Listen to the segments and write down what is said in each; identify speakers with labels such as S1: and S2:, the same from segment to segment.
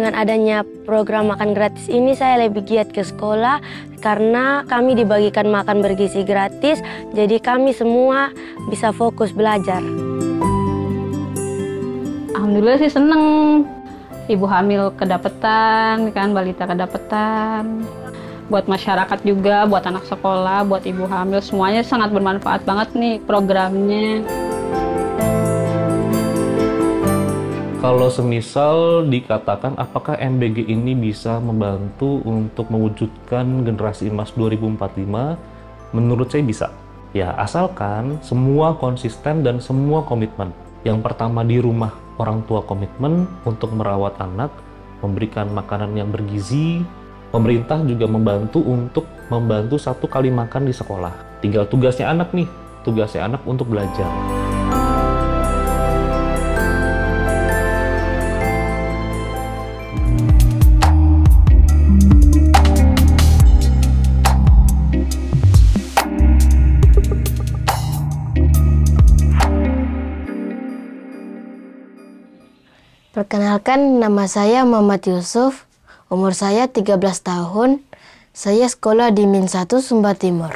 S1: dengan adanya program makan gratis ini saya lebih giat ke sekolah karena kami dibagikan makan bergizi gratis, jadi kami semua bisa fokus belajar.
S2: Alhamdulillah sih seneng, ibu hamil kedapetan, kan balita kedapetan. Buat masyarakat juga, buat anak sekolah, buat ibu hamil, semuanya sangat bermanfaat banget nih programnya.
S3: Kalau semisal dikatakan apakah MBG ini bisa membantu untuk mewujudkan generasi emas 2045, menurut saya bisa. Ya, asalkan semua konsisten dan semua komitmen. Yang pertama di rumah, orang tua komitmen untuk merawat anak, memberikan makanan yang bergizi. Pemerintah juga membantu satu kali makan di sekolah. Tinggal tugasnya anak nih, tugasnya anak untuk belajar.
S1: Perkenalkan, nama saya Muhammad Yusuf. Umur saya 13 tahun, saya sekolah di Min 1 Sumba Timur.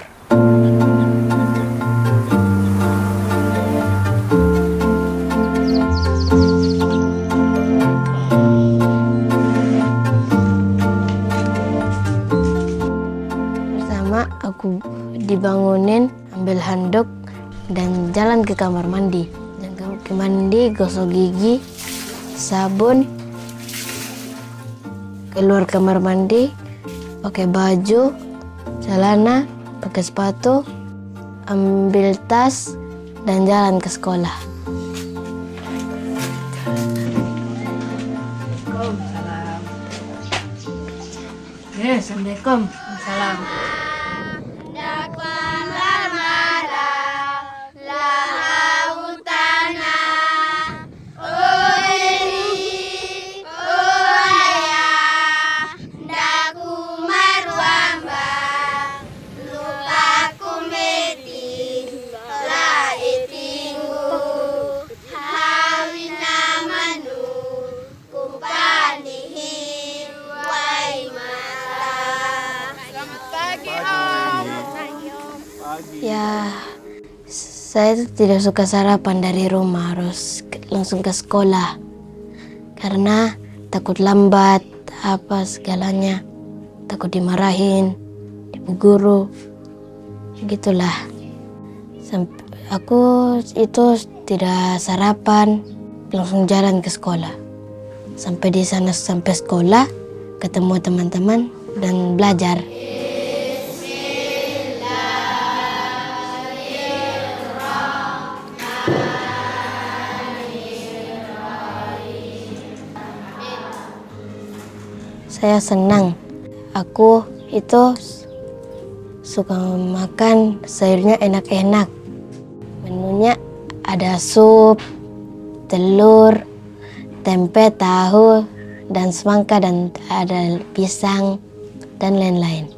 S1: Pertama, aku dibangunin, ambil handuk, dan jalan ke kamar mandi. Dan ke mandi, gosok gigi, sabun, keluar kamar mandi, pakai baju, celana, pakai sepatu, ambil tas, dan jalan ke sekolah. Assalamualaikum. Salam. Ya, saya tidak suka sarapan dari rumah, harus langsung ke sekolah. Karena takut lambat, apa segalanya. Takut dimarahin, ibu guru, gitulah. Aku itu tidak sarapan, langsung jalan ke sekolah. Sampai di sana, sampai sekolah, ketemu teman-teman, dan belajar. Saya senang. Aku itu suka makan sayurnya enak-enak. Menunya ada sup, telur, tempe, tahu, dan semangka, dan ada pisang, dan lain-lain.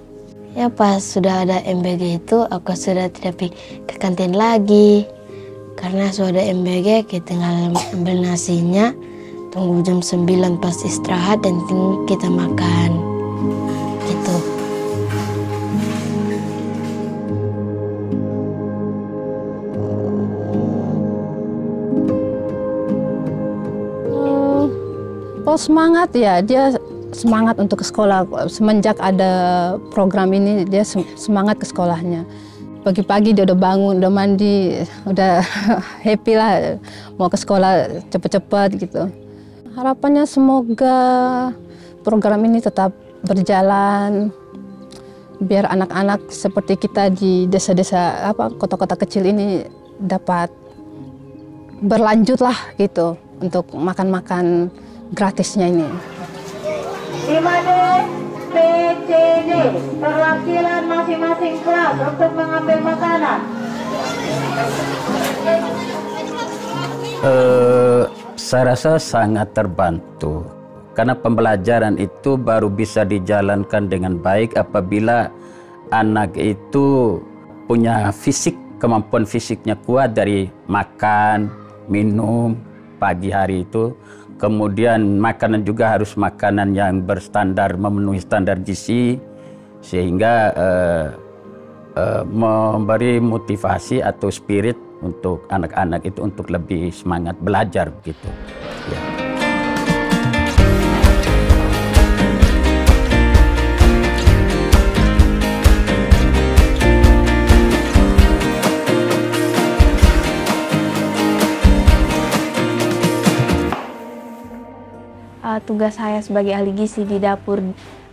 S1: Ya, pas sudah ada MBG itu, aku sudah tidak ke kantin lagi. Karena sudah ada MBG, kita tinggal ambil nasinya, tunggu jam 9 pas istirahat, dan kita makan. Gitu.
S2: Oh, semangat ya, dia semangat untuk ke sekolah. Semenjak ada program ini, dia semangat ke sekolahnya. Pagi-pagi dia udah bangun, udah mandi, udah happy lah mau ke sekolah cepet-cepet gitu. Harapannya semoga program ini tetap berjalan, biar anak-anak seperti kita di desa-desa, kota-kota kecil ini dapat berlanjut lah gitu untuk makan-makan gratisnya ini.
S4: 5D, PCD, perwakilan masing-masing kelas untuk mengambil makanan.
S5: Saya rasa sangat terbantu karena pembelajaran itu baru bisa dijalankan dengan baik apabila anak itu punya fisik, kemampuan fisiknya kuat dari makan, minum pagi hari itu. Kemudian makanan juga harus makanan yang berstandar, memenuhi standar gizi, sehingga memberi motivasi atau spirit untuk anak-anak itu untuk lebih semangat belajar begitu. Ya.
S6: Tugas saya sebagai ahli gizi di dapur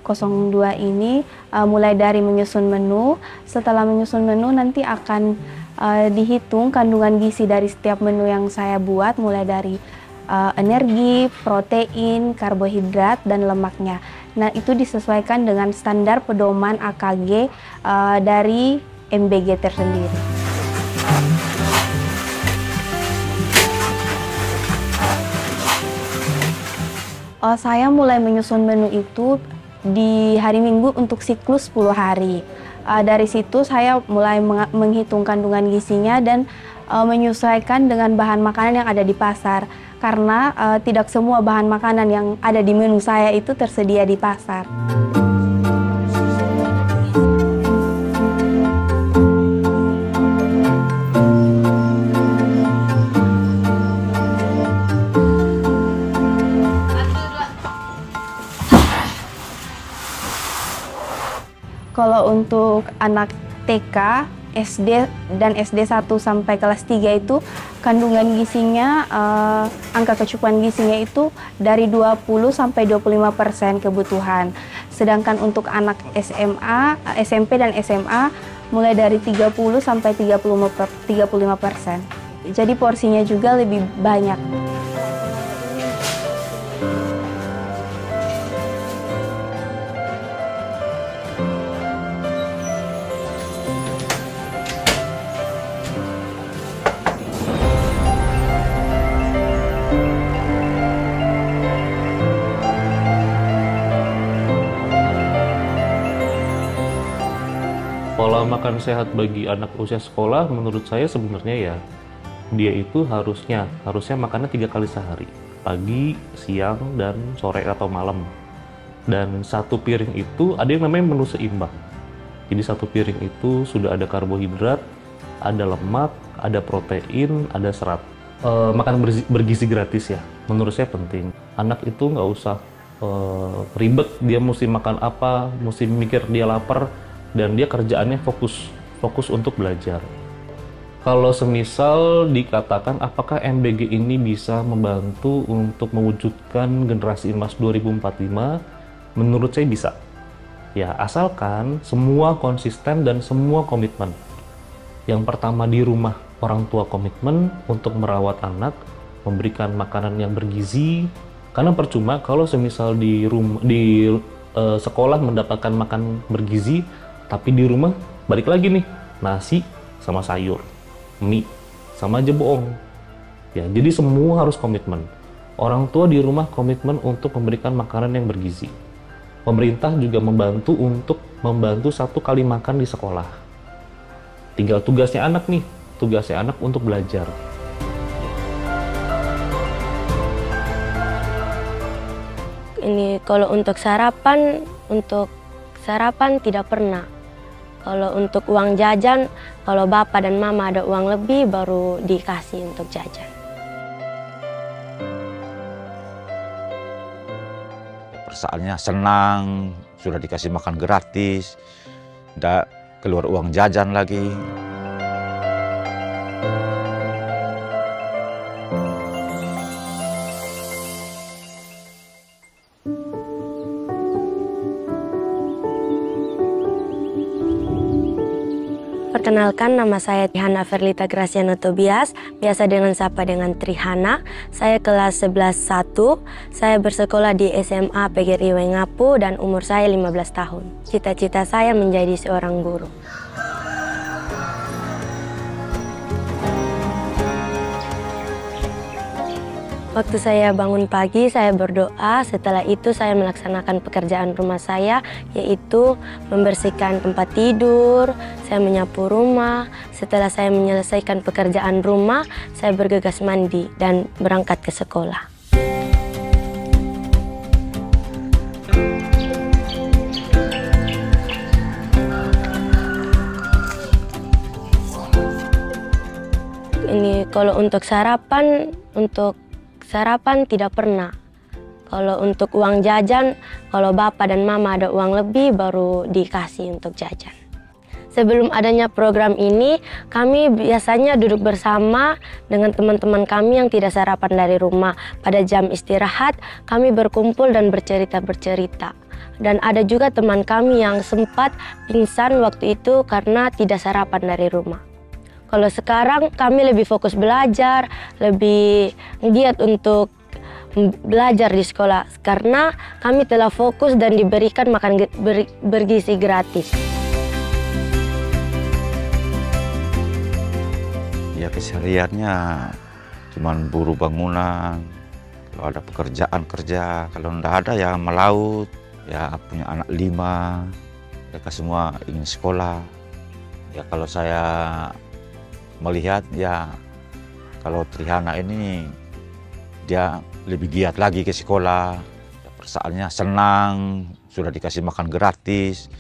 S6: 02 ini mulai dari menyusun menu. Setelah menyusun menu nanti akan dihitung kandungan gizi dari setiap menu yang saya buat, mulai dari energi, protein, karbohidrat, dan lemaknya. Nah, itu disesuaikan dengan standar pedoman AKG dari MBG tersendiri. Saya mulai menyusun menu itu di hari Minggu untuk siklus 10 hari. Dari situ saya mulai menghitung kandungan gizinya dan menyesuaikan dengan bahan makanan yang ada di pasar. Karena tidak semua bahan makanan yang ada di menu saya itu tersedia di pasar. Kalau untuk anak TK, SD, dan SD 1 sampai kelas 3 itu kandungan gizinya, angka kecukupan gizinya itu dari 20 sampai 25% kebutuhan. Sedangkan untuk anak SMA, SMP dan SMA mulai dari 30 sampai 35%. Jadi porsinya juga lebih banyak.
S3: Pola makan sehat bagi anak usia sekolah menurut saya sebenarnya ya, dia itu harusnya makannya 3 kali sehari, pagi, siang, dan sore atau malam. Dan satu piring itu ada yang namanya menu seimbang. Jadi satu piring itu sudah ada karbohidrat, ada lemak, ada protein, ada serat. Makan bergizi gratis ya, menurut saya penting. Anak itu nggak usah ribet, dia mesti makan apa, mesti mikir dia lapar, dan dia kerjaannya fokus untuk belajar. Kalau semisal dikatakan apakah MBG ini bisa membantu untuk mewujudkan generasi emas 2045, menurut saya bisa. Ya, asalkan semua konsisten dan semua komitmen. Yang pertama di rumah, orang tua komitmen untuk merawat anak, memberikan makanan yang bergizi. Karena percuma kalau semisal di sekolah mendapatkan makan bergizi, tapi di rumah balik lagi nih, nasi sama sayur, mie, sama aja bohong. Ya, jadi semua harus komitmen. Orang tua di rumah komitmen untuk memberikan makanan yang bergizi. Pemerintah juga membantu untuk membantu 1 kali makan di sekolah. Tinggal tugasnya anak nih, tugasnya anak untuk belajar.
S1: Ini kalau untuk sarapan tidak pernah. Kalau untuk uang jajan, kalau bapak dan mama ada uang lebih baru dikasih untuk jajan.
S7: Perasaannya senang, sudah dikasih makan gratis, tidak keluar uang jajan lagi.
S1: Perkenalkan, nama saya Trihana Ferlita Graciano Tobias, biasa dengan sapa dengan Trihana. Saya kelas 11-1, saya bersekolah di SMA PGRI Wengapu dan umur saya 15 tahun. Cita-cita saya menjadi seorang guru. Waktu saya bangun pagi, saya berdoa. Setelah itu saya melaksanakan pekerjaan rumah saya, yaitu membersihkan tempat tidur, saya menyapu rumah. Setelah saya menyelesaikan pekerjaan rumah, saya bergegas mandi dan berangkat ke sekolah. Ini kalau untuk sarapan tidak pernah. Kalau untuk uang jajan, kalau bapak dan mama ada uang lebih baru dikasih untuk jajan. Sebelum adanya program ini, kami biasanya duduk bersama dengan teman-teman kami yang tidak sarapan dari rumah. Pada jam istirahat, kami berkumpul dan bercerita-bercerita. Dan ada juga teman kami yang sempat pingsan waktu itu karena tidak sarapan dari rumah. Kalau sekarang kami lebih fokus belajar, lebih giat untuk belajar di sekolah karena kami telah fokus dan diberikan makan bergizi gratis.
S7: Ya kesehariannya cuman buruh bangunan, kalau ada pekerjaan kerja, kalau enggak ada ya melaut, ya punya anak 5, mereka semua ingin sekolah. Ya kalau saya melihat ya kalau Trihana ini dia lebih giat lagi ke sekolah, ya, perasaannya senang, sudah dikasih makan gratis,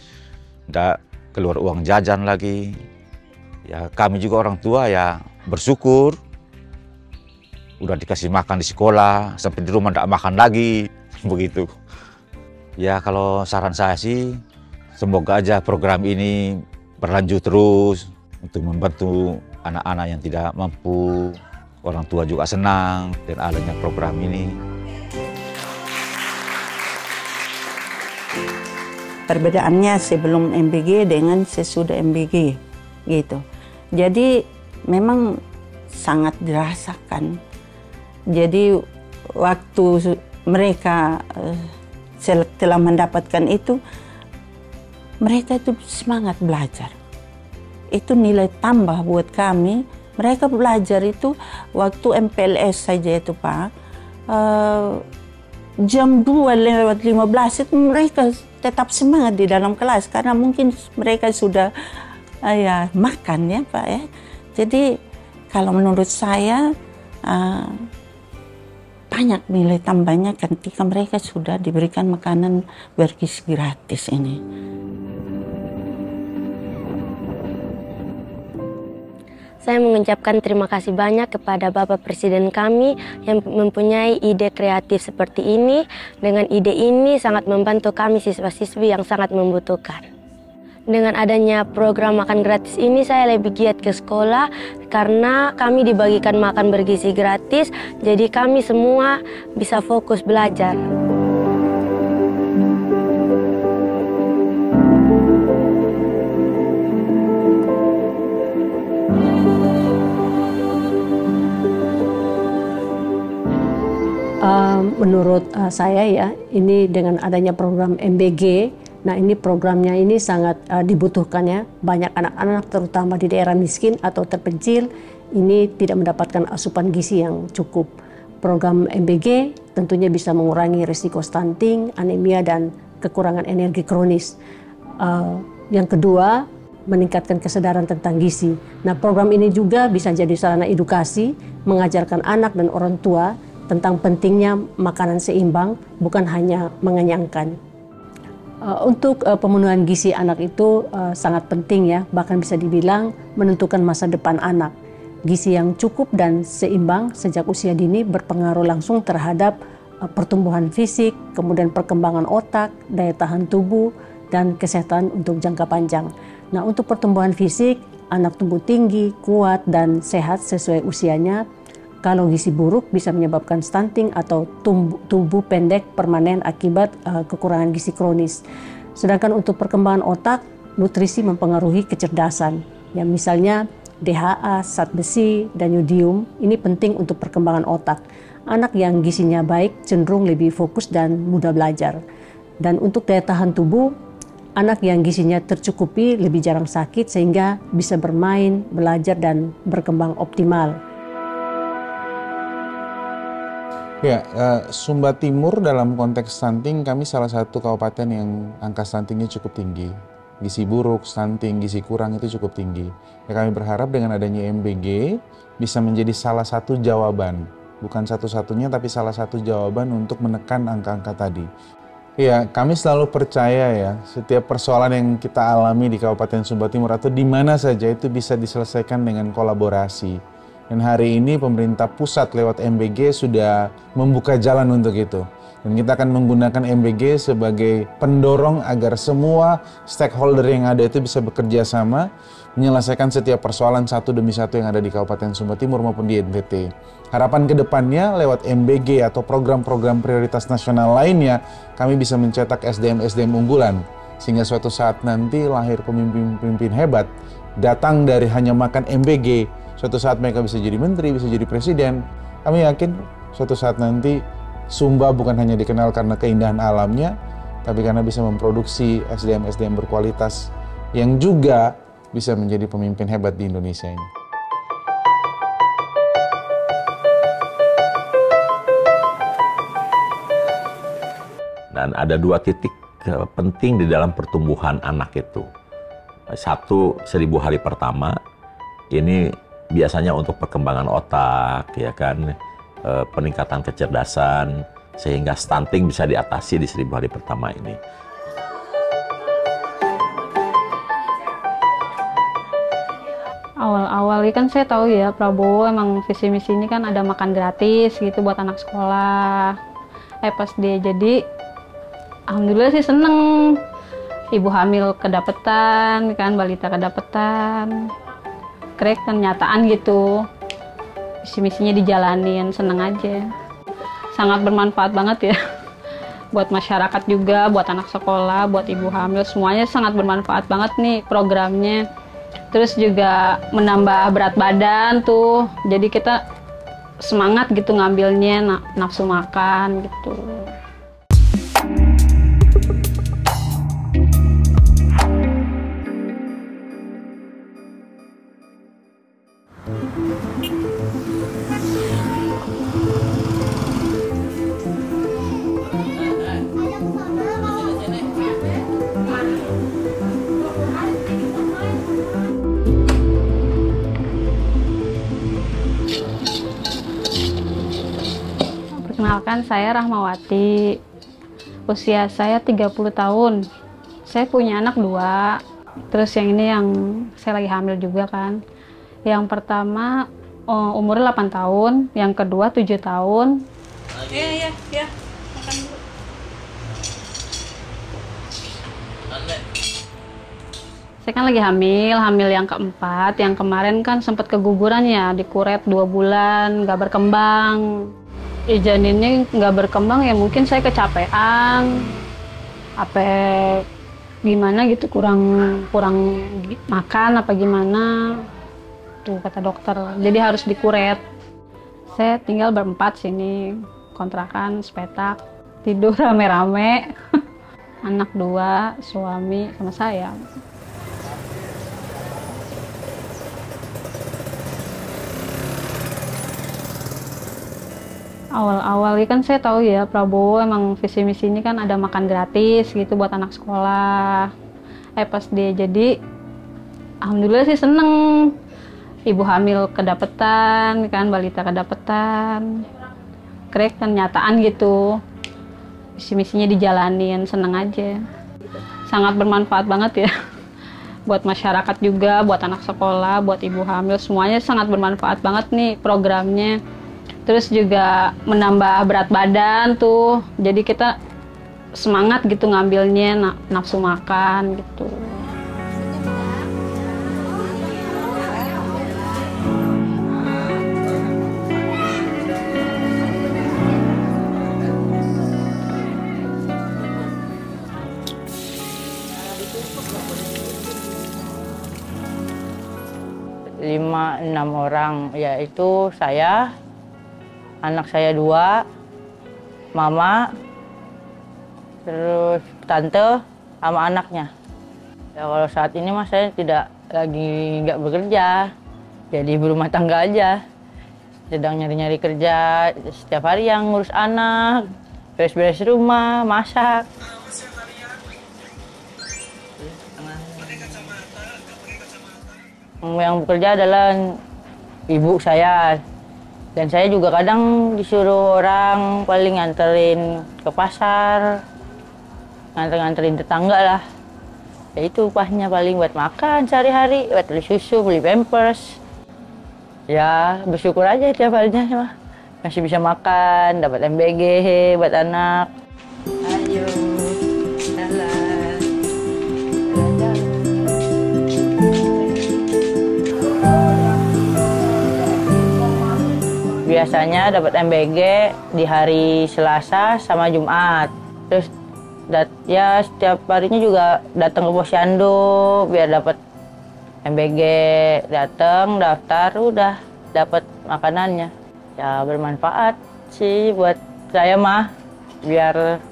S7: enggak keluar uang jajan lagi. Ya kami juga orang tua ya bersyukur, udah dikasih makan di sekolah, sampai di rumah enggak makan lagi, begitu. Ya kalau saran saya sih, semoga aja program ini berlanjut terus untuk membantu anak-anak yang tidak mampu. Orang tua juga senang dengan adanya program ini.
S8: Perbedaannya sebelum MBG dengan sesudah MBG gitu. Jadi memang sangat dirasakan. Jadi waktu mereka telah mendapatkan itu, mereka itu semangat belajar. Itu nilai tambah buat kami. Mereka belajar itu waktu MPLS saja itu Pak, jam 2:15 itu mereka tetap semangat di dalam kelas karena mungkin mereka sudah ya makan ya Pak ya. Jadi kalau menurut saya banyak nilai tambahnya ketika mereka sudah diberikan makanan bergizi gratis ini.
S1: Saya mengucapkan terima kasih banyak kepada Bapak Presiden kami yang mempunyai ide kreatif seperti ini. Dengan ide ini sangat membantu kami siswa-siswi yang sangat membutuhkan. Dengan adanya program makan gratis ini saya lebih giat ke sekolah karena kami dibagikan makan bergizi gratis, jadi kami semua bisa fokus belajar.
S9: Menurut saya ya, ini dengan adanya program MBG, nah ini programnya ini sangat dibutuhkan ya. Banyak anak-anak terutama di daerah miskin atau terpencil ini tidak mendapatkan asupan gizi yang cukup. Program MBG tentunya bisa mengurangi risiko stunting, anemia dan kekurangan energi kronis. Yang kedua, meningkatkan kesadaran tentang gizi. Nah program ini juga bisa jadi sarana edukasi, mengajarkan anak dan orang tua tentang pentingnya makanan seimbang, bukan hanya mengenyangkan. Untuk pemenuhan gizi anak itu sangat penting ya, bahkan bisa dibilang menentukan masa depan anak. Gizi yang cukup dan seimbang sejak usia dini berpengaruh langsung terhadap pertumbuhan fisik, kemudian perkembangan otak, daya tahan tubuh, dan kesehatan untuk jangka panjang. Nah untuk pertumbuhan fisik, anak tumbuh tinggi, kuat, dan sehat sesuai usianya. Kalau gizi buruk bisa menyebabkan stunting atau tubuh pendek permanen akibat kekurangan gizi kronis. Sedangkan untuk perkembangan otak, nutrisi mempengaruhi kecerdasan. Ya, misalnya DHA, zat besi, dan yodium ini penting untuk perkembangan otak. Anak yang gizinya baik cenderung lebih fokus dan mudah belajar. Dan untuk daya tahan tubuh, anak yang gizinya tercukupi lebih jarang sakit sehingga bisa bermain, belajar, dan berkembang optimal.
S10: Ya, Sumba Timur dalam konteks stunting, kami salah satu kabupaten yang angka stuntingnya cukup tinggi. Gizi buruk, stunting, gizi kurang itu cukup tinggi. Ya, kami berharap dengan adanya MBG bisa menjadi salah satu jawaban. Bukan satu-satunya, tapi salah satu jawaban untuk menekan angka-angka tadi. Ya, kami selalu percaya ya, setiap persoalan yang kita alami di Kabupaten Sumba Timur atau di mana saja itu bisa diselesaikan dengan kolaborasi. Dan hari ini pemerintah pusat lewat MBG sudah membuka jalan untuk itu. Dan kita akan menggunakan MBG sebagai pendorong agar semua stakeholder yang ada itu bisa bekerja sama menyelesaikan setiap persoalan satu demi satu yang ada di Kabupaten Sumba Timur maupun di NTT. Harapan kedepannya lewat MBG atau program-program prioritas nasional lainnya, kami bisa mencetak SDM-SDM unggulan. Sehingga suatu saat nanti lahir pemimpin-pemimpin hebat, datang dari hanya makan MBG, suatu saat mereka bisa jadi menteri, bisa jadi presiden. Kami yakin suatu saat nanti Sumba bukan hanya dikenal karena keindahan alamnya, tapi karena bisa memproduksi SDM-SDM berkualitas yang juga bisa menjadi pemimpin hebat di Indonesia ini.
S11: Dan ada 2 titik penting di dalam pertumbuhan anak itu. 1, 1000 hari pertama, ini biasanya untuk perkembangan otak, ya kan, peningkatan kecerdasan, sehingga stunting bisa diatasi di 1000 hari pertama ini.
S2: Awal-awal kan saya tahu ya Prabowo emang visi misi ini kan ada makan gratis gitu buat anak sekolah. Pas dia jadi, alhamdulillah sih seneng. Ibu hamil kedapetan, kan balita kedapetan. Krek kenyataan gitu. Misi-misinya dijalanin, seneng aja. Sangat bermanfaat banget ya. Buat masyarakat juga, buat anak sekolah, buat ibu hamil, semuanya sangat bermanfaat banget nih programnya. Terus juga menambah berat badan tuh. Jadi kita semangat gitu ngambilnya, nafsu makan gitu. Perkenalkan, saya Rahmawati. Usia saya 30 tahun. Saya punya anak 2. Terus yang ini yang saya lagi hamil juga kan. Yang pertama umurnya 8 tahun, yang kedua 7 tahun.
S12: Iya, makan dulu.
S2: Saya kan lagi hamil yang keempat. Yang kemarin kan sempat keguguran ya, dikuret 2 bulan, nggak berkembang. Janinnya nggak berkembang ya mungkin saya kecapean, apa gimana gitu, kurang makan apa gimana tuh kata dokter, jadi harus dikuret. Saya tinggal berempat sini, kontrakan sepetak, tidur rame-rame. Anak 2, suami sama saya. Awal-awal kan saya tahu ya Prabowo emang visi misi ini kan ada makan gratis gitu buat anak sekolah. Pas dia jadi, alhamdulillah sih seneng. Ibu hamil kedapetan, kan balita kedapetan. Krek kenyataan gitu. Visi misinya dijalanin, seneng aja. Sangat bermanfaat banget ya. Buat masyarakat juga, buat anak sekolah, buat ibu hamil, semuanya sangat bermanfaat banget nih programnya. Terus juga menambah berat badan tuh, jadi kita semangat gitu ngambilnya, nafsu makan gitu.
S12: Lima, 6 orang, yaitu saya, anak saya 2, mama, terus tante sama anaknya. Ya, kalau saat ini mas saya nggak bekerja, jadi ibu rumah tangga aja. Sedang nyari-nyari kerja, setiap hari yang ngurus anak, beres-beres rumah, masak. Yang bekerja adalah ibu saya. Dan saya juga kadang disuruh orang paling nganterin ke pasar, nganterin tetangga lah. Ya itu upahnya paling buat makan sehari-hari, buat beli susu, beli pampers. Ya bersyukur aja tiap harinya mah. Masih bisa makan, dapat MBG buat anak. Ayo, jalan. Biasanya dapat MBG di hari Selasa sama Jumat. Terus ya setiap harinya juga datang ke posyandu biar dapat MBG, datang daftar udah dapat makanannya. Ya bermanfaat sih buat saya mah, biar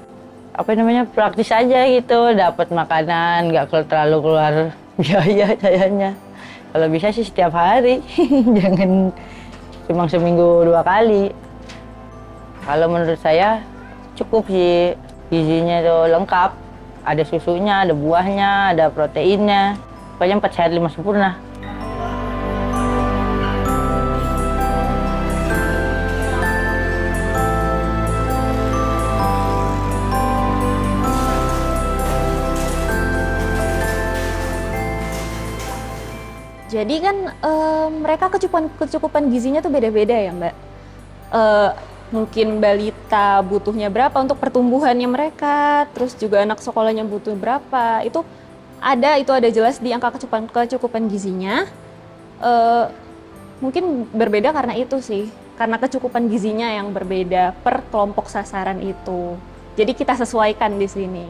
S12: praktis aja gitu, dapat makanan, nggak terlalu keluar biaya kayaknya. Kalau bisa sih setiap hari, jangan cuma seminggu 2 kali. Kalau menurut saya cukup sih, gizinya tuh lengkap, ada susunya, ada buahnya, ada proteinnya, pokoknya 4 sehat 5 sempurna.
S13: Jadi kan mereka kecukupan gizinya tuh beda-beda ya Mbak. Mungkin balita butuhnya berapa untuk pertumbuhannya mereka, terus juga anak sekolahnya butuh berapa. Itu ada jelas di angka kecukupan gizinya. Mungkin berbeda karena itu sih, karena kecukupan gizinya yang berbeda per kelompok sasaran itu. Jadi kita sesuaikan di sini.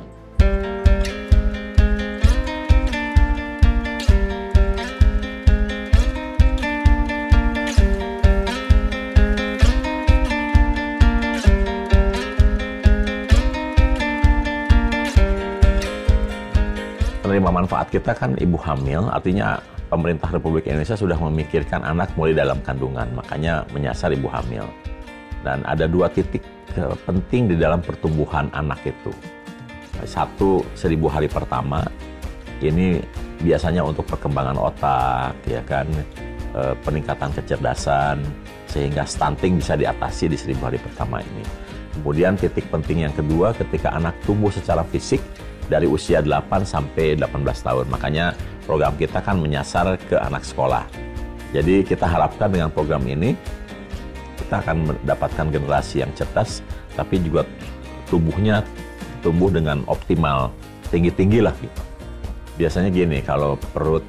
S11: Penerima manfaat kita kan ibu hamil, artinya pemerintah Republik Indonesia sudah memikirkan anak mulai dalam kandungan, makanya menyasar ibu hamil. Dan ada 2 titik penting di dalam pertumbuhan anak itu. 1, 1000 hari pertama, ini biasanya untuk perkembangan otak, ya kan, peningkatan kecerdasan, sehingga stunting bisa diatasi di 1000 hari pertama ini. Kemudian titik penting yang kedua, ketika anak tumbuh secara fisik, dari usia 8 sampai 18 tahun. Makanya program kita kan menyasar ke anak sekolah. Jadi kita harapkan dengan program ini, kita akan mendapatkan generasi yang cerdas, tapi juga tubuhnya tumbuh dengan optimal, tinggi-tinggi lah gitu. Biasanya gini, kalau perut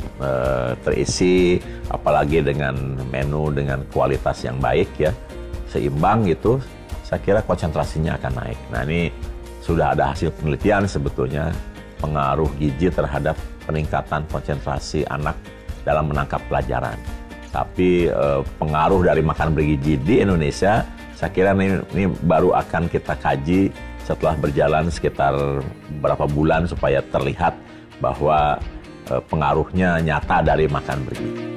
S11: terisi, apalagi dengan menu dengan kualitas yang baik ya, seimbang gitu, saya kira konsentrasinya akan naik. Nah ini sudah ada hasil penelitian sebetulnya pengaruh gizi terhadap peningkatan konsentrasi anak dalam menangkap pelajaran. Tapi pengaruh dari makan bergizi di Indonesia, saya kira ini baru akan kita kaji setelah berjalan sekitar beberapa bulan supaya terlihat bahwa pengaruhnya nyata dari makan bergizi.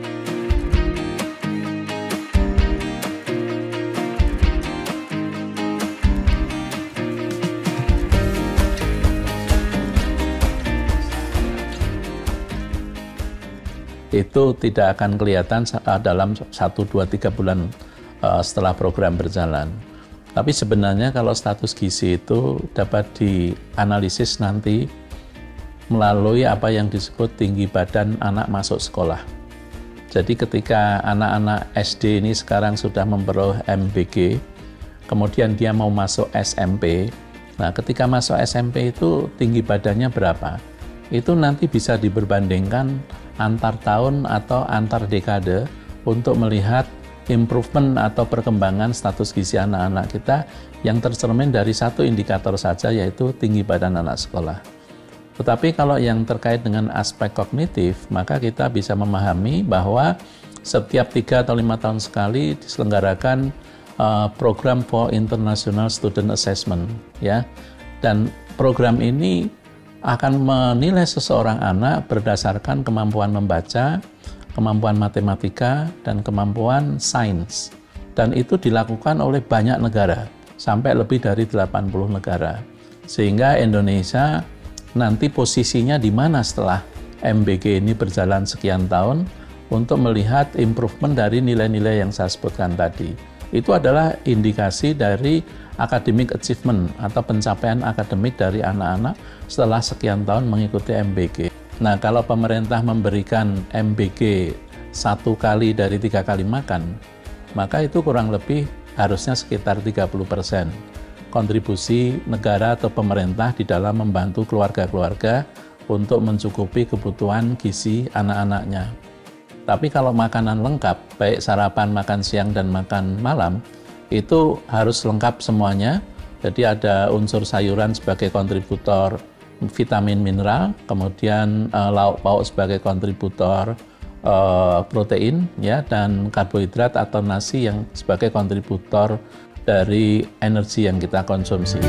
S5: Itu tidak akan kelihatan dalam 1, 2, 3 bulan setelah program berjalan. Tapi sebenarnya kalau status gizi itu dapat dianalisis nanti melalui apa yang disebut tinggi badan anak masuk sekolah. Jadi ketika anak-anak SD ini sekarang sudah memperoleh MBG, kemudian dia mau masuk SMP, nah ketika masuk SMP itu tinggi badannya berapa? Itu nanti bisa diperbandingkan antar tahun atau antar dekade untuk melihat improvement atau perkembangan status gizi anak-anak kita yang tercermin dari 1 indikator saja, yaitu tinggi badan anak sekolah. Tetapi kalau yang terkait dengan aspek kognitif, maka kita bisa memahami bahwa setiap 3 atau 5 tahun sekali diselenggarakan program for International Student Assessment, ya. Dan program ini akan menilai seseorang anak berdasarkan kemampuan membaca, kemampuan matematika, dan kemampuan sains. Dan itu dilakukan oleh banyak negara, sampai lebih dari 80 negara. Sehingga Indonesia nanti posisinya di mana setelah MBG ini berjalan sekian tahun untuk melihat improvement dari nilai-nilai yang saya sebutkan tadi. Itu adalah indikasi dari academic achievement atau pencapaian akademik dari anak-anak setelah sekian tahun mengikuti MBG. Nah, kalau pemerintah memberikan MBG
S14: 1 kali dari 3 kali makan, maka itu kurang lebih harusnya sekitar 30% kontribusi negara atau pemerintah di dalam membantu keluarga-keluarga untuk mencukupi kebutuhan gizi anak-anaknya. Tapi kalau makanan lengkap, baik sarapan, makan siang, dan makan malam, itu harus lengkap semuanya. Jadi ada unsur sayuran sebagai kontributor vitamin mineral, kemudian lauk pauk sebagai kontributor protein, ya, dan karbohidrat atau nasi yang sebagai kontributor dari energi yang kita konsumsi.